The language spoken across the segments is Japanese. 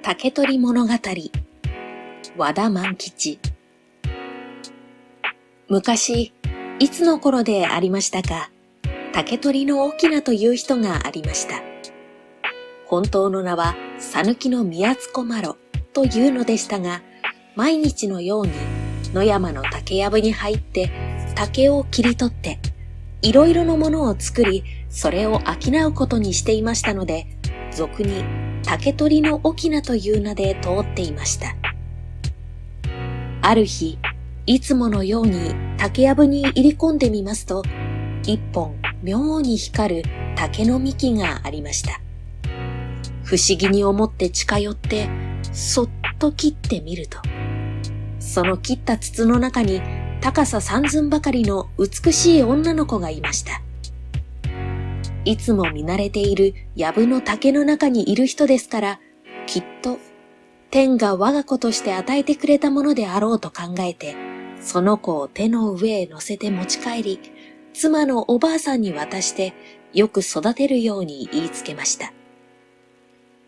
竹取物語和田万吉。昔、いつの頃でありましたか、竹取の翁という人がありました。本当の名は讃岐の宮津小麻呂というのでしたが、毎日のように野山の竹やぶに入って竹を切り取って、いろいろのものを作り、それを商うことにしていましたので、俗に竹取の翁という名で通っていました。ある日、いつものように竹やぶに入り込んでみますと、一本妙に光る竹の幹がありました。不思議に思って近寄って、そっと切ってみると、その切った筒の中に高さ三寸ばかりの美しい女の子がいました。いつも見慣れている藪の竹の中にいる人ですから、きっと天が我が子として与えてくれたものであろうと考えて、その子を手の上へ乗せて持ち帰り、妻のおばあさんに渡してよく育てるように言いつけました。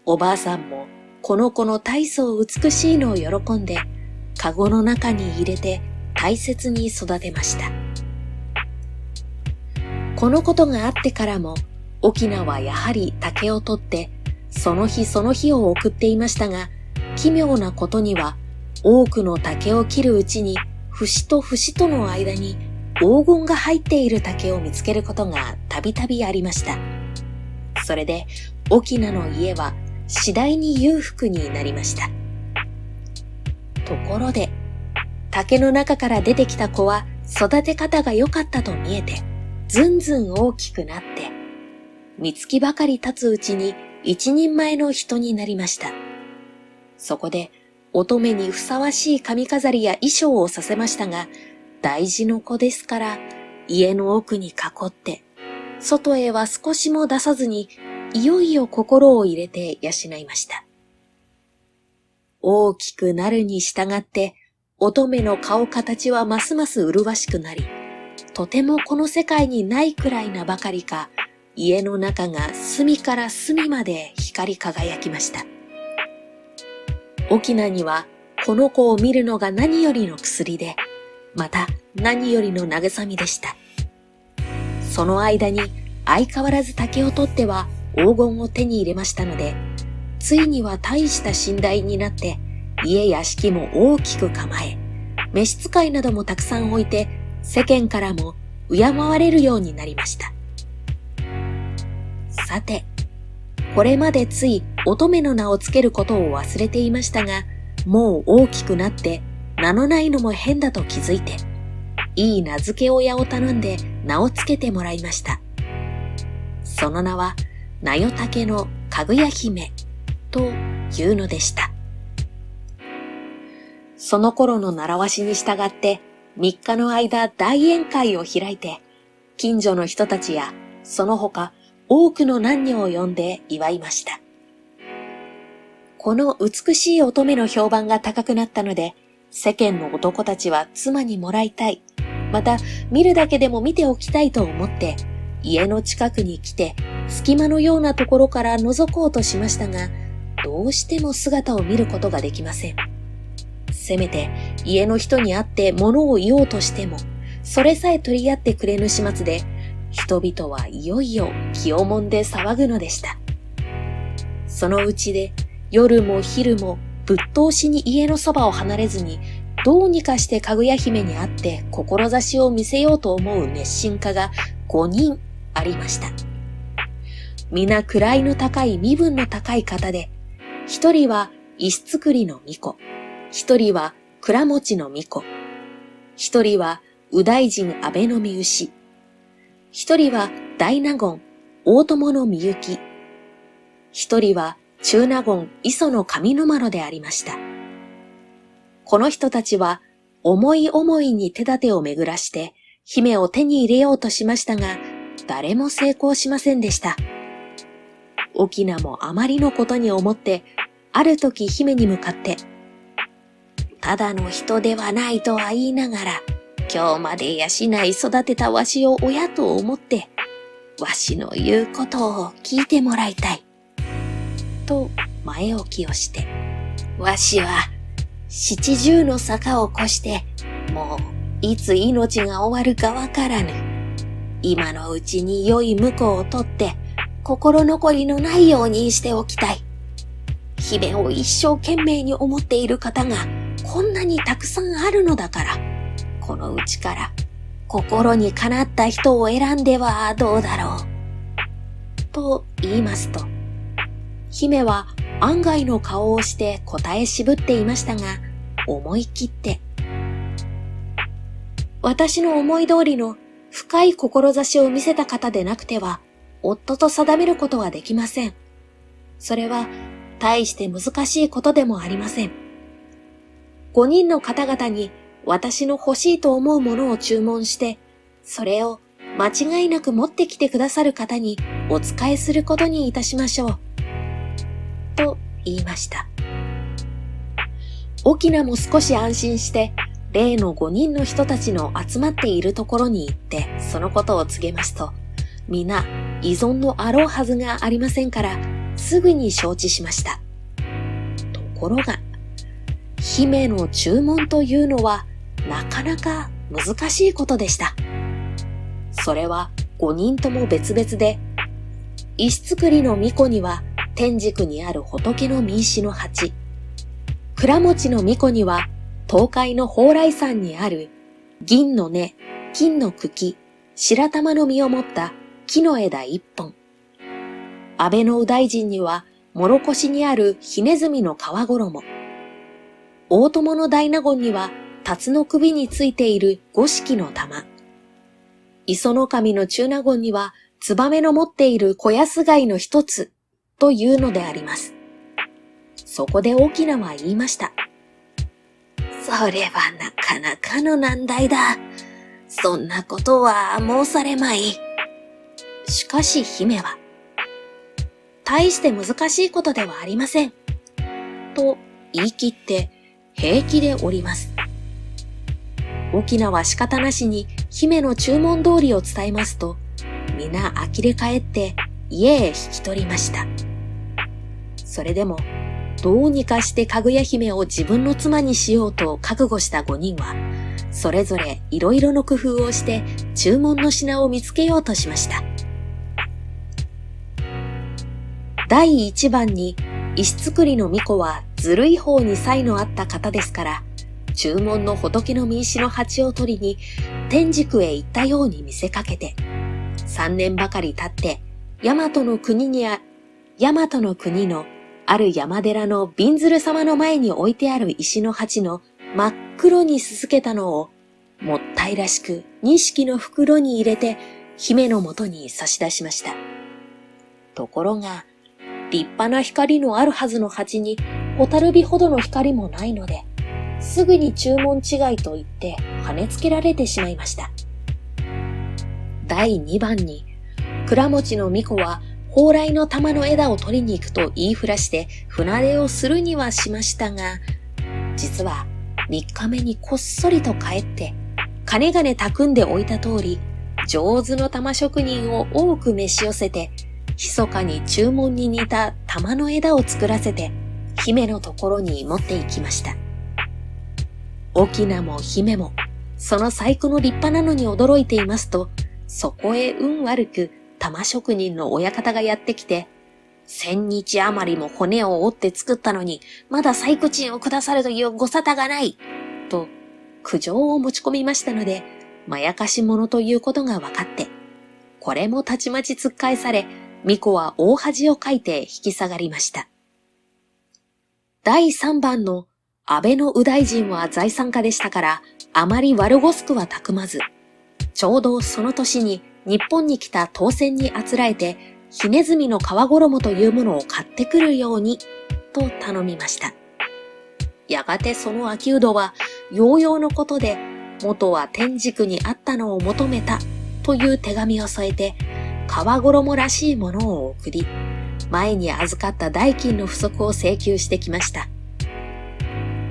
おばあさんもこの子の大層美しいのを喜んで、かごの中に入れて大切に育てました。このことがあってからも、翁はやはり竹を取って、その日その日を送っていましたが、奇妙なことには、多くの竹を切るうちに、節と節との間に黄金が入っている竹を見つけることがたびたびありました。それで、翁の家は次第に裕福になりました。ところで、竹の中から出てきた子は育て方が良かったと見えて、ずんずん大きくなって、三月ばかり経つうちに一人前の人になりました。そこで乙女にふさわしい髪飾りや衣装をさせましたが、大事の子ですから家の奥に囲って、外へは少しも出さずに、いよいよ心を入れて養いました。大きくなるに従って、乙女の顔形はますます麗しくなり、とてもこの世界にないくらいなばかりか、家の中が隅から隅まで光り輝きました。翁にはこの子を見るのが何よりの薬で、また何よりの慰みでした。その間に相変わらず竹を取っては黄金を手に入れましたので、ついには大した身代になって、家屋敷も大きく構え、召使いなどもたくさん置いて、世間からも敬われるようになりました。さて、これまでつい乙女の名をつけることを忘れていましたが、もう大きくなって名のないのも変だと気づいて、いい名付け親を頼んで名をつけてもらいました。その名は、名代竹のかぐや姫というのでした。その頃の習わしに従って3日の間大宴会を開いて、近所の人たちやその他多くの男女を呼んで祝いました。この美しい乙女の評判が高くなったので、世間の男たちは妻にもらいたい、また見るだけでも見ておきたいと思って、家の近くに来て隙間のようなところから覗こうとしましたが、どうしても姿を見ることができません。せめて家の人に会って物を言おうとしても、それさえ取り合ってくれぬ始末で、人々はいよいよ気をもんで騒ぐのでした。そのうちで夜も昼もぶっ通しに家のそばを離れずに、どうにかしてかぐや姫に会って志を見せようと思う熱心家が5人ありました。皆位の高い身分の高い方で、一人は石造りの巫女、一人は倉持の巫女、一人は右大臣安倍の三牛、一人は大納言大友のみゆき、一人は中納言磯の上の丸でありました。この人たちは思い思いに手立てを巡らして姫を手に入れようとしましたが、誰も成功しませんでした。翁もあまりのことに思って、ある時姫に向かって、ただの人ではないとは言いながら、今日まで養い育てたわしを親と思って、わしの言うことを聞いてもらいたい。と前置きをして、わしは七十の坂を越して、もういつ命が終わるかわからぬ。今のうちに良い婿を取って、心残りのないようにしておきたい。姫を一生懸命に思っている方がこんなにたくさんあるのだから、このうちから心にかなった人を選んではどうだろう。と言いますと、姫は案外の顔をして答え渋っていましたが、思い切って、私の思い通りの深い志を見せた方でなくては、夫と定めることはできません。それは大して難しいことでもありません。5人の方々に私の欲しいと思うものを注文して、それを間違いなく持ってきてくださる方にお仕えすることにいたしましょう。と言いました。翁も少し安心して、例の5人の人たちの集まっているところに行って、そのことを告げますと、皆依存のあろうはずがありませんから、すぐに承知しました。ところが、姫の注文というのはなかなか難しいことでした。それは5人とも別々で、石造りの巫女には天竺にある仏の名刺の鉢、倉持の巫女には東海の蓬莱山にある銀の根、金の茎、白玉の実を持った木の枝1本、安倍の右大臣には諸越にあるひねずみの皮衣、大友の大納言には辰の首についている五色の玉、磯の神の中納言にはツバメの持っている小安貝の一つというのであります。そこで翁は言いました。それはなかなかの難題だ。そんなことは申されまい。しかし姫は、大して難しいことではありません。と言い切って平気でおります。翁は仕方なしに姫の注文通りを伝えますと、皆呆れ返って家へ引き取りました。それでも、どうにかしてかぐや姫を自分の妻にしようと覚悟した5人は、それぞれいろいろの工夫をして注文の品を見つけようとしました。第1番に石造りの巫女はずるい方に才のあった方ですから、注文の仏の名刺の鉢を取りに天竺へ行ったように見せかけて、3年ばかり経って大和の国のある山寺のびんずる様の前に置いてある石の鉢の真っ黒にすすけたのをもったいらしく錦の袋に入れて姫のもとに差し出しました。ところが立派な光のあるはずの鉢に蛍火ほどの光もないので、すぐに注文違いと言って跳ねつけられてしまいました。第2番に倉持の巫女は蓬莱の玉の枝を取りに行くと言いふらして船出をするにはしましたが、実は3日目にこっそりと帰って金々匠んでおいた通り、上手の玉職人を多く召し寄せて、密かに注文に似た玉の枝を作らせて姫のところに持って行きました。翁も姫もその細工の立派なのに驚いていますと、そこへ運悪く玉職人の親方がやってきて、1000日余りも骨を折って作ったのにまだ細工賃をくださるというご沙汰がないと苦情を持ち込みましたので、まやかし者ということが分かって、これもたちまち突っ返され、巫女は大恥をかいて引き下がりました。第3番の安倍の右大臣は財産家でしたから、あまり悪ごすくはたくまず、ちょうどその年に日本に来た当選にあつらえて、ひねずみの皮衣というものを買ってくるように、と頼みました。やがてその秋うどは、ようようのことで、元は天竺にあったのを求めた、という手紙を添えて、皮衣らしいものを送り、前に預かった代金の不足を請求してきました。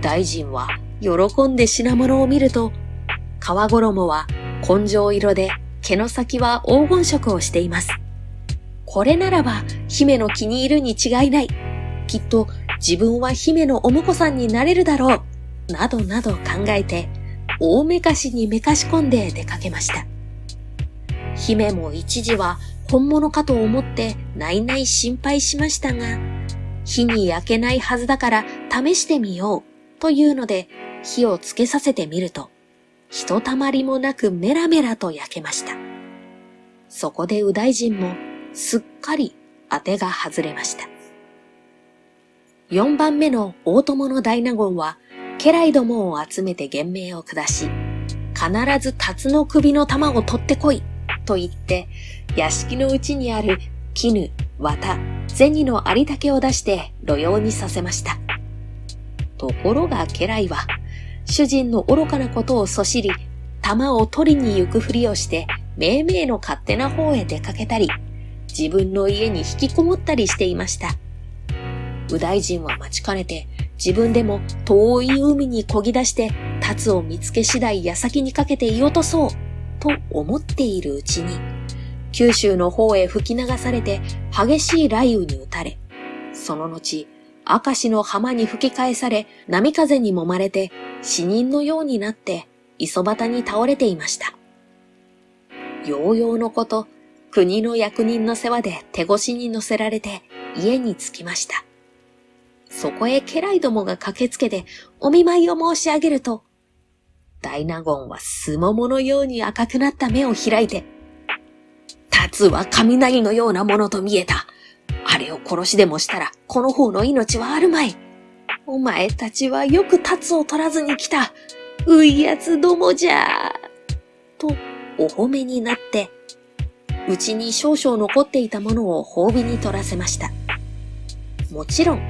大臣は喜んで品物を見ると、皮衣は紺青色で毛の先は黄金色をしています。これならば姫の気に入るに違いない。きっと自分は姫のお婿さんになれるだろう、などなど考えて、大めかしにめかし込んで出かけました。姫も一時は本物かと思ってないない心配しましたが、火に焼けないはずだから試してみようというので火をつけさせてみると、ひとたまりもなくメラメラと焼けました。そこで右大臣もすっかり当てが外れました。4番目の大友の大納言は家来どもを集めて厳命を下し、必ず辰の首の玉を取ってこいと言って、屋敷のうちにある絹、綿、銭の有り竹を出して路用にさせました。ところが家来は、主人の愚かなことをそしり、玉を取りに行くふりをして、めいめいの勝手な方へ出かけたり、自分の家に引きこもったりしていました。右大臣は待ちかねて、自分でも遠い海に漕ぎ出して、辰を見つけ次第矢先にかけて居落とそう、と思っているうちに、九州の方へ吹き流されて激しい雷雨に打たれ、その後、明石の浜に吹き返され、波風に揉まれて、死人のようになって、磯端に倒れていました。ようようのこと、国の役人の世話で手越しに乗せられて、家に着きました。そこへ家来どもが駆けつけて、お見舞いを申し上げると、大納言はすもものように赤くなった目を開いて、辰は雷のようなものと見えた。あれを殺しでもしたら、この方の命はあるまい。お前たちはよく辰を取らずに来た。ういやつどもじゃ。と、お褒めになって、うちに少々残っていたものを褒美に取らせました。もちろん、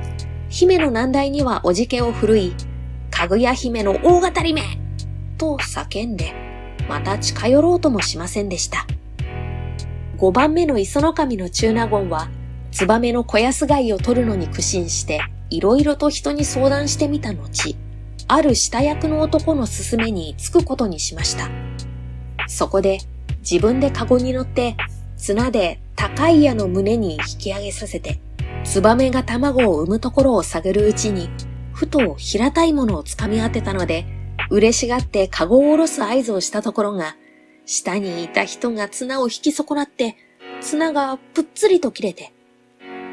姫の難題にはおじけを振るい、かぐや姫の大語りめと叫んで、また近寄ろうともしませんでした。5番目の磯の神の中納言は、ツバメの小安貝を取るのに苦心して、いろいろと人に相談してみた後、ある下役の男の勧めにつくことにしました。そこで、自分でカゴに乗って、綱で高い矢の胸に引き上げさせて、ツバメが卵を産むところを探るうちに、ふと平たいものをつかみ当てたので、嬉しがってカゴを下ろす合図をしたところが、下にいた人が綱を引き損なって、綱がぷっつりと切れて、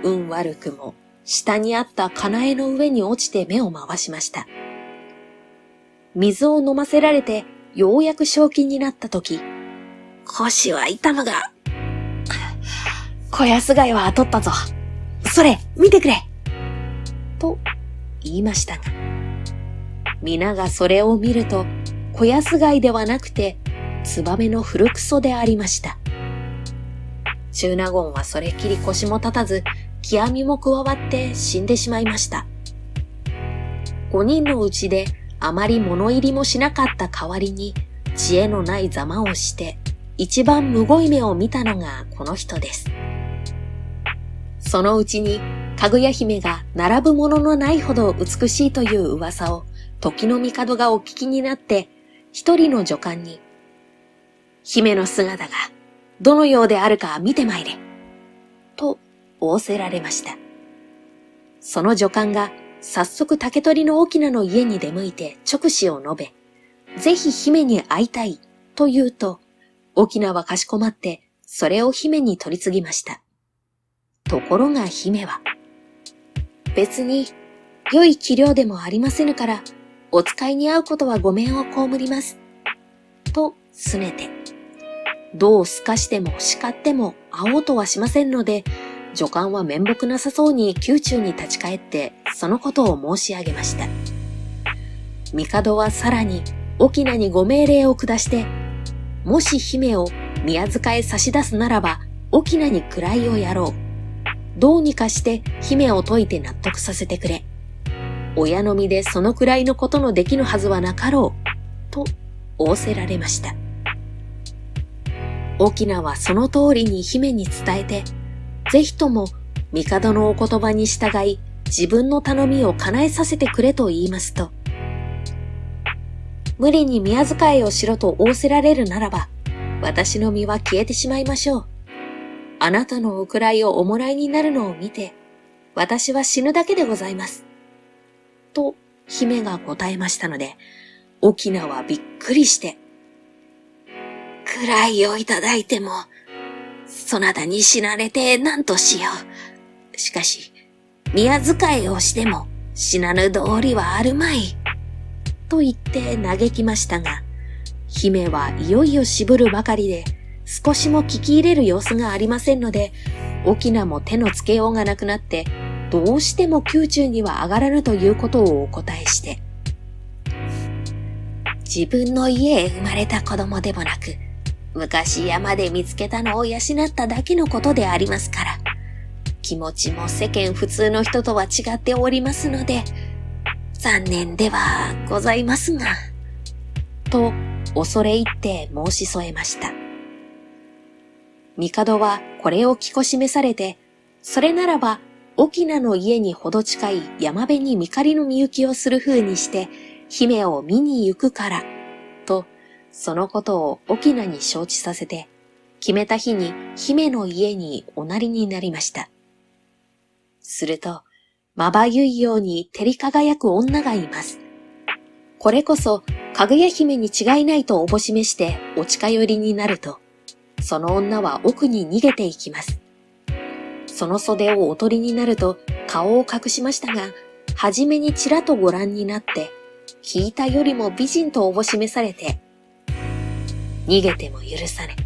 運悪くも下にあったカナエの上に落ちて目を回しました。水を飲ませられてようやく正気になったとき、腰は痛むが、小安貝は取ったぞ。それ、見てくれと言いましたが、皆がそれを見ると、小安貝ではなくて、ツバメの古くそでありました。中納言はそれきり腰も立たず、極みも加わって死んでしまいました。5人のうちであまり物入りもしなかった代わりに、知恵のないざまをして、一番むごい目を見たのがこの人です。そのうちに、かぐや姫が並ぶもののないほど美しいという噂を、時の帝がお聞きになって、一人の女官に、姫の姿がどのようであるか見てまいれ、と仰せられました。その女官が早速竹取の翁の家に出向いて勅使を述べ、ぜひ姫に会いたいと言うと、翁はかしこまってそれを姫に取り次ぎました。ところが姫は、別に良い器量でもありませぬから、お使いに会うことはごめんを被ります。と拗ねて、どうすかしても叱っても会おうとはしませんので、女官は面目なさそうに宮中に立ち返ってそのことを申し上げました。帝はさらに翁にご命令を下して、もし姫を宮塚へ差し出すならば翁に位をやろう。どうにかして姫を解いて納得させてくれ。親の身でそのくらいのことのできぬはずはなかろう。と仰せられました。翁はその通りに姫に伝えて、ぜひとも帝のお言葉に従い自分の頼みを叶えさせてくれと言いますと、無理に宮遣いをしろと仰せられるならば、私の身は消えてしまいましょう。あなたのお位をおもらいになるのを見て、私は死ぬだけでございます。と姫が答えましたので、翁はびっくりして、位をいただいても、そなたに死なれて何としよう。しかし、宮遣いをしても死なぬ道理はあるまい。と言って嘆きましたが、姫はいよいよ渋るばかりで、少しも聞き入れる様子がありませんので、翁も手のつけようがなくなって、どうしても宮中には上がらぬということをお答えして、自分の家へ生まれた子供でもなく、昔山で見つけたのを養っただけのことでありますから、気持ちも世間普通の人とは違っておりますので、残念ではございますが、と恐れ入って申し添えました。帝はこれを聞こしめされて、それならば、翁の家にほど近い山辺に見狩りのみ行きをする風にして、姫を見に行くから、と、そのことを翁に承知させて、決めた日に姫の家におなりになりました。すると、まばゆいように照り輝く女がいます。これこそ、かぐや姫に違いないとおぼしめしてお近寄りになると、その女は奥に逃げていきます。その袖をおとりになると顔を隠しましたが、はじめにちらとご覧になって、聞いたよりも美人とおぼしめされて、逃げても許さね。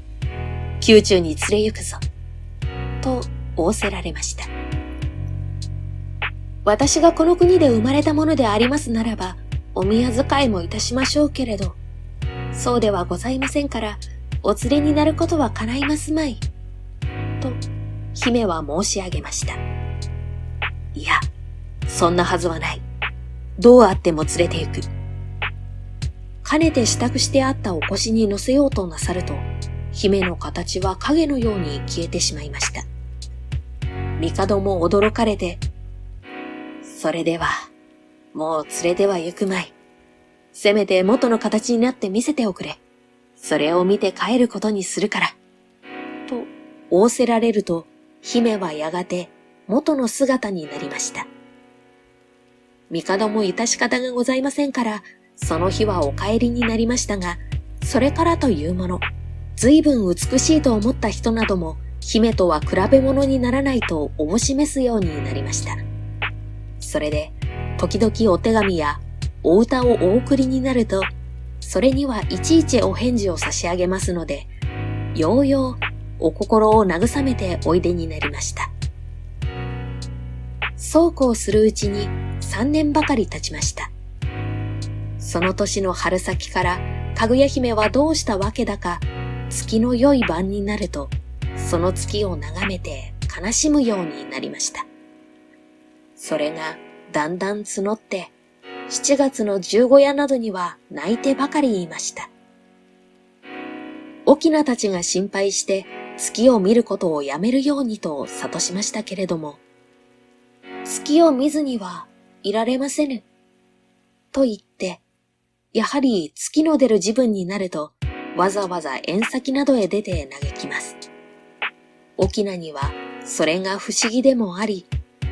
宮中に連れ行くぞ。と仰せられました。私がこの国で生まれたものでありますならば、お宮遣いもいたしましょうけれど、そうではございませんから、お連れになることは叶いますまい。と、姫は申し上げました。いや、そんなはずはない。どうあっても連れて行く。かねて支度してあったお腰に乗せようとなさると、姫の形は影のように消えてしまいました。帝も驚かれて、それでは、もう連れては行くまい。せめて元の形になって見せておくれ。それを見て帰ることにするから。と仰せられると、姫はやがて元の姿になりました。帝も致し方がございませんから、その日はお帰りになりましたが、それからというもの、随分美しいと思った人なども、姫とは比べ物にならないとおぼしめすようになりました。それで、時々お手紙やお歌をお送りになると、それにはいちいちお返事を差し上げますので、ようようお心を慰めておいでになりました。そうこうするうちに3年ばかり経ちました。その年の春先からかぐや姫はどうしたわけだか、月の良い晩になると、その月を眺めて悲しむようになりました。それがだんだん募って、7月の十五夜などには泣いてばかりいました。翁たちが心配して月を見ることをやめるようにと諭しましたけれども、月を見ずにはいられませぬ。と言って、やはり月の出る時分になると、わざわざ縁先などへ出て嘆きます。翁にはそれが不思議でもあり、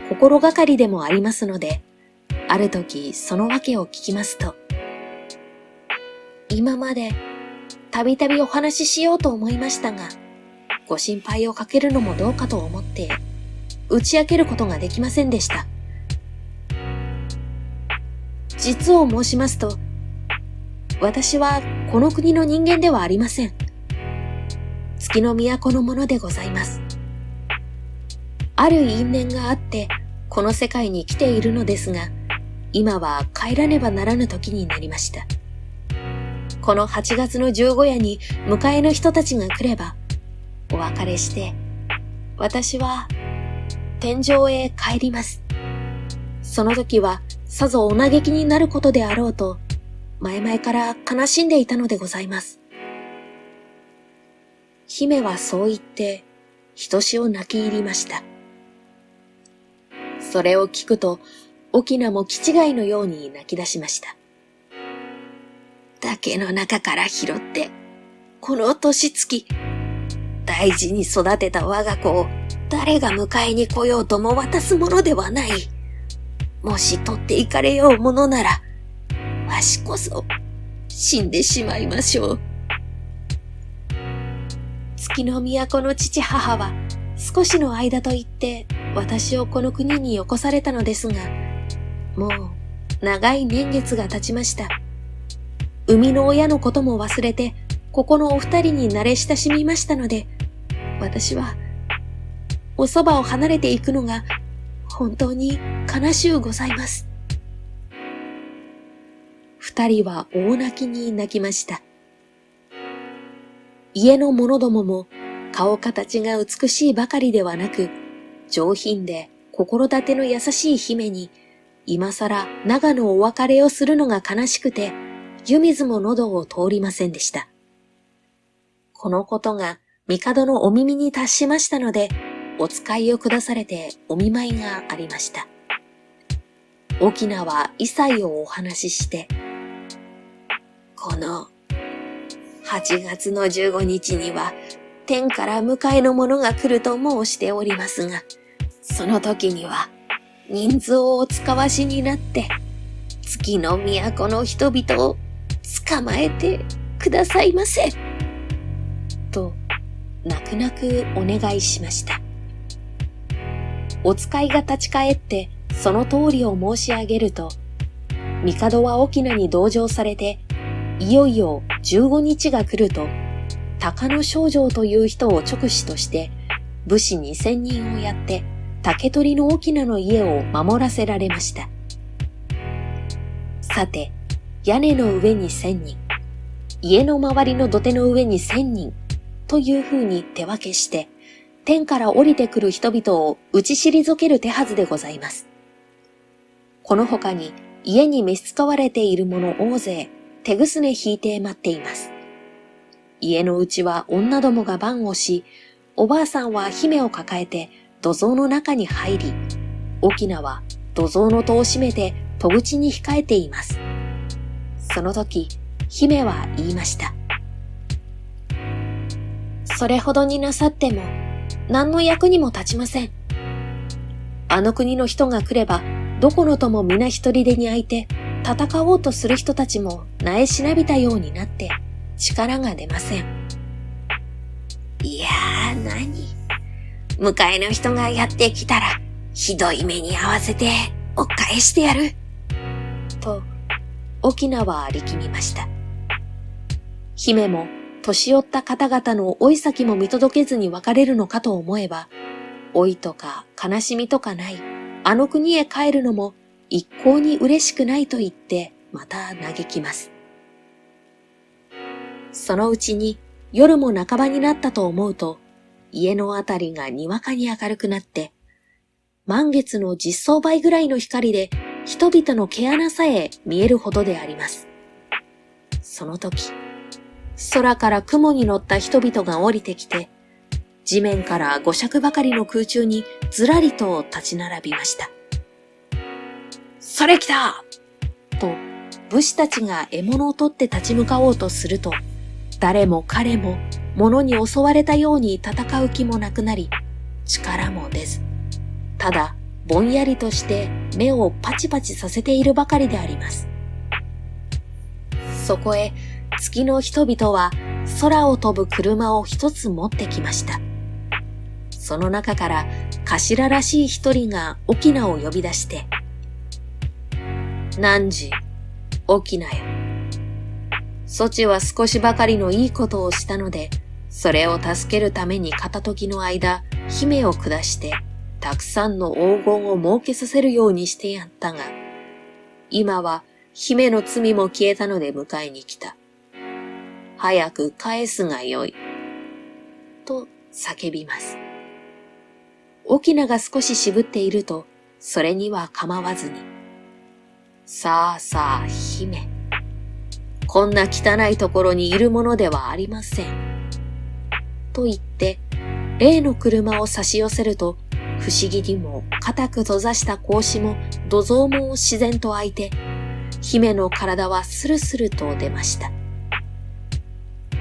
心がかりでもありますので、ある時その訳を聞きますと、今までたびたびお話ししようと思いましたが、ご心配をかけるのもどうかと思って、打ち明けることができませんでした。実を申しますと、私はこの国の人間ではありません。月の都のものでございます。ある因縁があって、この世界に来ているのですが、今は帰らねばならぬ時になりました。この8月の十五夜に迎えの人たちが来れば、お別れして、私は天上へ帰ります。その時はさぞお嘆きになることであろうと、前々から悲しんでいたのでございます。姫はそう言って、ひとしお泣き入りました。それを聞くと、翁も気違いのように泣き出しました。竹の中から拾って、この年月、大事に育てた我が子を誰が迎えに来ようとも渡すものではない。もし取っていかれようものなら、わしこそ死んでしまいましょう。月の都の父母は少しの間と言って私をこの国によこされたのですが、もう長い年月が経ちました。生みの親のことも忘れて、ここのお二人に慣れ親しみましたので、私はおそばを離れていくのが本当に悲しゅうございます。二人は大泣きに泣きました。家の者どもも顔形が美しいばかりではなく、上品で心立ての優しい姫に、今更長のお別れをするのが悲しくて、湯水も喉を通りませんでした。このことが帝のお耳に達しましたので、お使いを下されてお見舞いがありました。翁は異彩をお話しして、この8月の15日には天から迎えの者が来ると申しておりますが、その時には人数をお使わしになって月の都の人々を捕まえてくださいませ。と泣く泣くお願いしました。お使いが立ち返ってその通りを申し上げると、帝は翁に同情されて、いよいよ15日が来ると、高野少尉という人を勅使として、武士2000人をやって、竹取の翁の家を守らせられました。さて、屋根の上に1000人、家の周りの土手の上に1000人、というふうに手分けして、天から降りてくる人々を打ち退ける手はずでございます。この他に、家に召し使われている者大勢、手ぐすね引いて待っています。家のうちは女どもが番をし、おばあさんは姫を抱えて土蔵の中に入り、翁は土蔵の戸を閉めて戸口に控えています。その時、姫は言いました。それほどになさっても、何の役にも立ちません。あの国の人が来れば、どこのとも皆一人でに相手、戦おうとする人たちもなえしなびたようになって力が出ません。いやー何？迎えの人がやってきたらひどい目に遭わせてお返してやる。と、翁は力みました。姫も年寄った方々の老い先も見届けずに別れるのかと思えば、老いとか悲しみとかないあの国へ帰るのも一向に嬉しくないと言ってまた嘆きます。そのうちに夜も半ばになったと思うと、家のあたりがにわかに明るくなって、満月の実相倍ぐらいの光で人々の毛穴さえ見えるほどであります。その時、空から雲に乗った人々が降りてきて、地面から5尺ばかりの空中にずらりと立ち並びました。それ来たと武士たちが獲物を取って立ち向かおうとすると、誰も彼も物に襲われたように戦う気もなくなり、力も出ず、ただぼんやりとして目をパチパチさせているばかりであります。そこへ月の人々は空を飛ぶ車を一つ持ってきました。その中から頭らしい一人が翁を呼び出して、汝、翁よ。そちは少しばかりのいいことをしたので、それを助けるために片時の間、姫を下して、たくさんの黄金を儲けさせるようにしてやったが、今は姫の罪も消えたので迎えに来た。早く返すがよい。と叫びます。翁が少し渋っていると、それには構わずに、さあさあ姫、こんな汚いところにいるものではありません。と言って、例の車を差し寄せると、不思議にも固く閉ざした格子も土蔵も自然と開いて、姫の体はスルスルと出ました。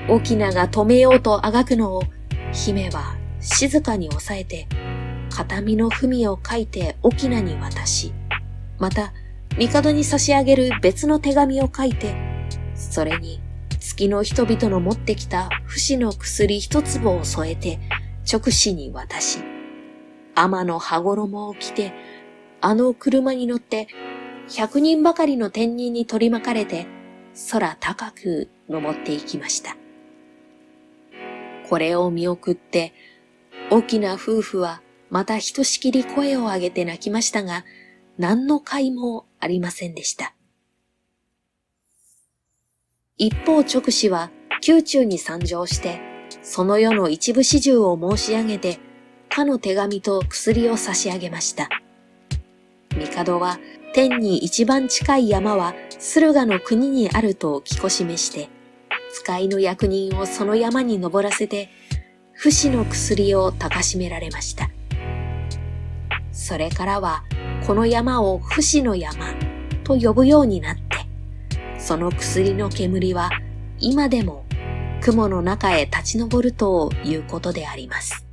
翁が止めようとあがくのを、姫は静かに抑えて、片身の文を書いて翁に渡し、また、帝に差し上げる別の手紙を書いて、それに月の人々の持ってきた不死の薬一粒を添えて勅使に渡し、天の羽衣を着て、あの車に乗って100人ばかりの天人に取り巻かれて空高く登っていきました。これを見送って、大きな夫婦はまたひとしきり声を上げて泣きましたが、何の甲斐もありませんでした。一方勅使は宮中に参上して、その世の一部始終を申し上げて、かの手紙と薬を差し上げました。帝は天に一番近い山は駿河の国にあると聞こしめして、使いの役人をその山に登らせて、不死の薬を高しめられました。それからはこの山を不死の山と呼ぶようになって、その薬の煙は今でも雲の中へ立ち上るということであります。